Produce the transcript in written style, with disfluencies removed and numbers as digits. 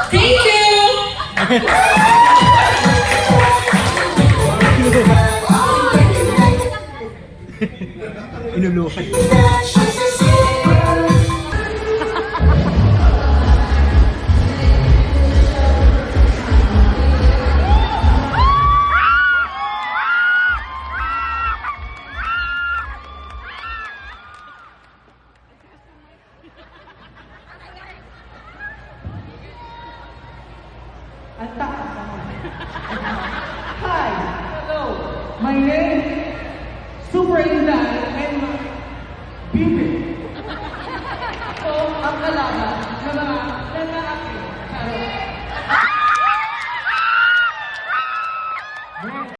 Thank you! Inuluhan. Ang taas naman. Hi! Hello! My name is Super Inday and Bibi. So, ang kalaban na mga